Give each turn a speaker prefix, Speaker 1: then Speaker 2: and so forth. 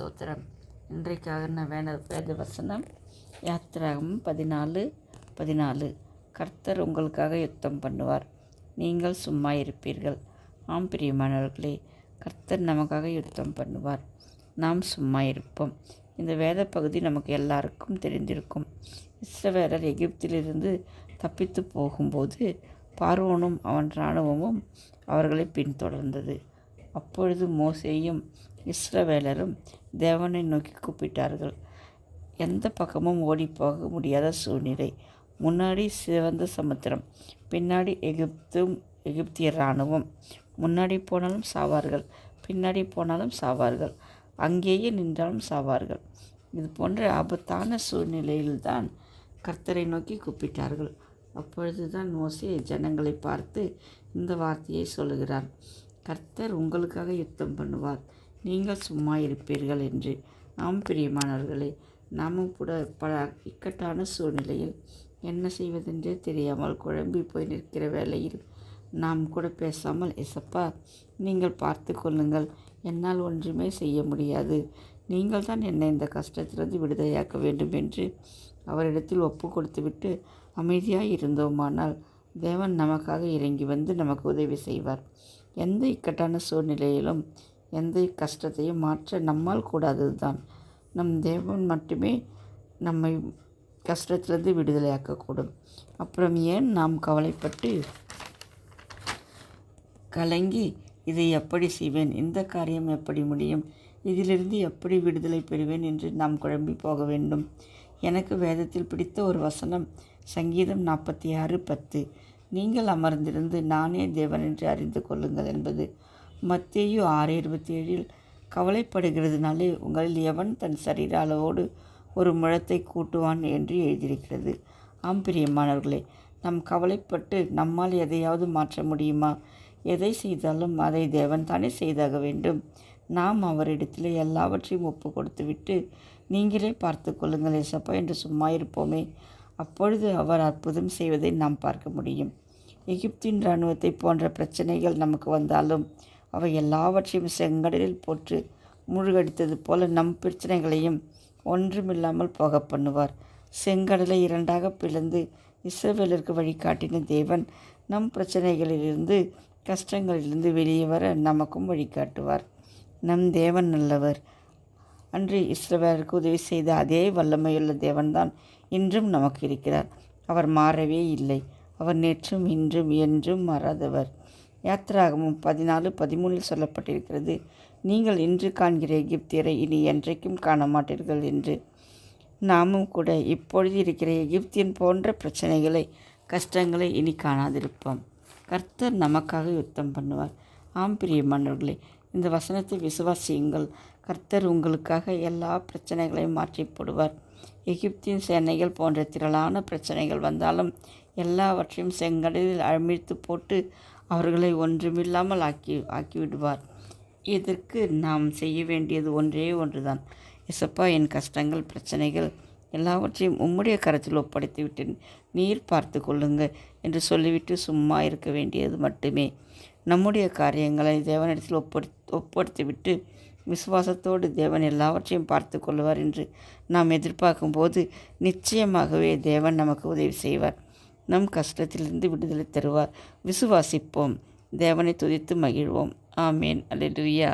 Speaker 1: ஸ்தோத்திரம். இன்றைக்காக வேத வசனம் யாத்திராகமம் 14:14. கர்த்தர் உங்களுக்காக யுத்தம் பண்ணுவார், நீங்கள் சும்மா இருப்பீர்கள். ஆம் பிரியமானவர்களே, கர்த்தர் நமக்காக யுத்தம் பண்ணுவார், நாம் சும்மா இருப்போம். இந்த வேத பகுதி நமக்கு எல்லாருக்கும் தெரிந்திருக்கும். இஸ்ரவேலர் எகிப்திலிருந்து தப்பித்து போகும்போது பார்வோனும் அவன் இராணுவமும் அவர்களை பின்தொடர்ந்தது. அப்பொழுது மோசேயும் இஸ்ரவேலரும் தேவனை நோக்கி கூப்பிட்டார்கள். எந்த பக்கமும் ஓடிப்போக முடியாத சூழ்நிலை. முன்னாடி சிவந்த சமுத்திரம், பின்னாடி எகிப்திய இராணுவம். முன்னாடி போனாலும் சாவார்கள், பின்னாடி போனாலும் சாவார்கள், அங்கேயே நின்றாலும் சாவார்கள். இது போன்ற ஆபத்தான சூழ்நிலையில்தான் கர்த்தரை நோக்கி கூப்பிட்டார்கள். அப்பொழுதுதான் மோசே ஜனங்களை பார்த்து இந்த வார்த்தையை சொல்லுகிறார், கர்த்தர் உங்களுக்காக யுத்தம் பண்ணுவார், நீங்கள் சும்மா இருப்பீர்கள் என்று. ஆம் பிரியமானவர்களே, நாமும் கூட பல இக்கட்டான சூழ்நிலையில் என்ன செய்வதென்றே தெரியாமல் குழம்பி போய் நிற்கிற வேளையில் நாம் கூட பேசாமல், எசப்பா நீங்கள் பார்த்து கொள்ளுங்கள், என்னால் ஒன்றுமே செய்ய முடியாது, நீங்கள் தான் என்னை இந்த கஷ்டத்திலிருந்து விடுதலையாக்க வேண்டும் என்று அவரிடத்தில் ஒப்பு கொடுத்துவிட்டு அமைதியாக இருந்தோமானால் தேவன் நமக்காக இறங்கி வந்து நமக்கு உதவி செய்வார். எந்த இக்கட்டான சூழ்நிலையிலும் எந்த கஷ்டத்தையும் மாற்ற நம்மால் கூடாதது தான். நம் தேவன் மட்டுமே நம்மை கஷ்டத்திலிருந்து விடுதலையாக்கக்கூடும். அப்புறம் ஏன் நாம் கவலைப்பட்டு கலங்கி இதை எப்படி செய்வேன், இந்த காரியம் எப்படி முடியும், இதிலிருந்து எப்படி விடுதலை பெறுவேன் என்று நாம் குழம்பி போக வேண்டும். எனக்கு வேதத்தில் பிடித்த ஒரு வசனம் சங்கீதம் 46:10. நீங்கள் அமர்ந்திருந்து நானே தேவன் என்று அறிந்து கொள்ளுங்கள் என்பது. மத்தேயு 6:27 கவலைப்படுகிறதுனாலே உங்களில் எவன் தன் சரீர அளவோடு ஒரு முழத்தை கூட்டுவான் என்று எழுதியிருக்கிறது. ஆம் பிரியமானவர்களே, நாம் கவலைப்பட்டு நம்மால் எதையாவது மாற்ற முடியுமா? எதை செய்தாலும் அதை தேவன் தானே செய்தாக வேண்டும். நாம் அவரிடத்தில் எல்லாவற்றையும் ஒப்பு கொடுத்துவிட்டு நீங்களே பார்த்து கொள்ளுங்கள் ஏசப்பா என்று சும்மா இருப்போமே. அப்பொழுது அவர் அற்புதம் செய்வதை நாம் பார்க்க முடியும். எகிப்தின் இராணுவத்தை போன்ற பிரச்சனைகள் நமக்கு வந்தாலும் அவை எல்லாவற்றையும் செங்கடலில் போட்டு மூழ்கடித்தது போல நம் பிரச்சனைகளையும் ஒன்றுமில்லாமல் போக பண்ணுவார். செங்கடலை 2ஆக பிளந்து இஸ்ரவேலருக்கு வழிகாட்டின தேவன் நம் பிரச்சனைகளிலிருந்து கஷ்டங்களிலிருந்து வெளியே வர நமக்கும் வழிகாட்டுவார். நம் தேவன் நல்லவர். அன்று இஸ்ரவேலருக்கு உதவி செய்த அதே வல்லமையுள்ள தேவன்தான் இன்றும் நமக்கு இருக்கிறார். அவர் மாறவே இல்லை. அவர் நேற்றும் இன்றும் என்றும் மாறாதவர். யாத்திராகமம் 14:13 சொல்லப்பட்டிருக்கிறது, நீங்கள் இன்று காண்கிற எகிப்தியரை இனி என்றைக்கும் காண மாட்டீர்கள் என்று. நாமும் கூட இப்பொழுது இருக்கிற எகிப்தியன் போன்ற பிரச்சனைகளை கஷ்டங்களை இனி காணாதிருப்போம். கர்த்தர் நமக்காக யுத்தம் பண்ணுவார். ஆம் பிரியமானவர்களே, இந்த வசனத்தை விசுவாசியுங்கள். கர்த்தர் உங்களுக்காக எல்லா பிரச்சனைகளையும் மாற்றி போடுவார். எகிப்தின் சேனைகள் போன்ற திரளான பிரச்சனைகள் வந்தாலும் எல்லாவற்றையும் செங்கடலில் அமிழ்த்து போட்டு அவர்களை ஒன்றுமில்லாமல் ஆக்கிவிடுவார். இதற்கு நாம் செய்ய வேண்டியது ஒன்றே ஒன்றுதான். எசப்பா, என் கஷ்டங்கள் பிரச்சனைகள் எல்லாவற்றையும் உம்முடைய கரத்தில் ஒப்படைத்து விட்டேன், நீர் பார்த்து கொள்ளுங்க என்று சொல்லிவிட்டு சும்மா இருக்க வேண்டியது மட்டுமே. நம்முடைய காரியங்களை தேவனிடத்தில் ஒப்படைத்துவிட்டு விசுவாசத்தோடு தேவன் எல்லாவற்றையும் பார்த்து கொள்வார் என்று நாம் எதிர்பார்க்கும்போது நிச்சயமாகவே தேவன் நமக்கு உதவி செய்வார், நம் கஷ்டத்திலிருந்து விடுதலை தருவார். விசுவாசிப்போம், தேவனை துதித்து மகிழ்வோம். ஆமேன். அல்லேலூயா.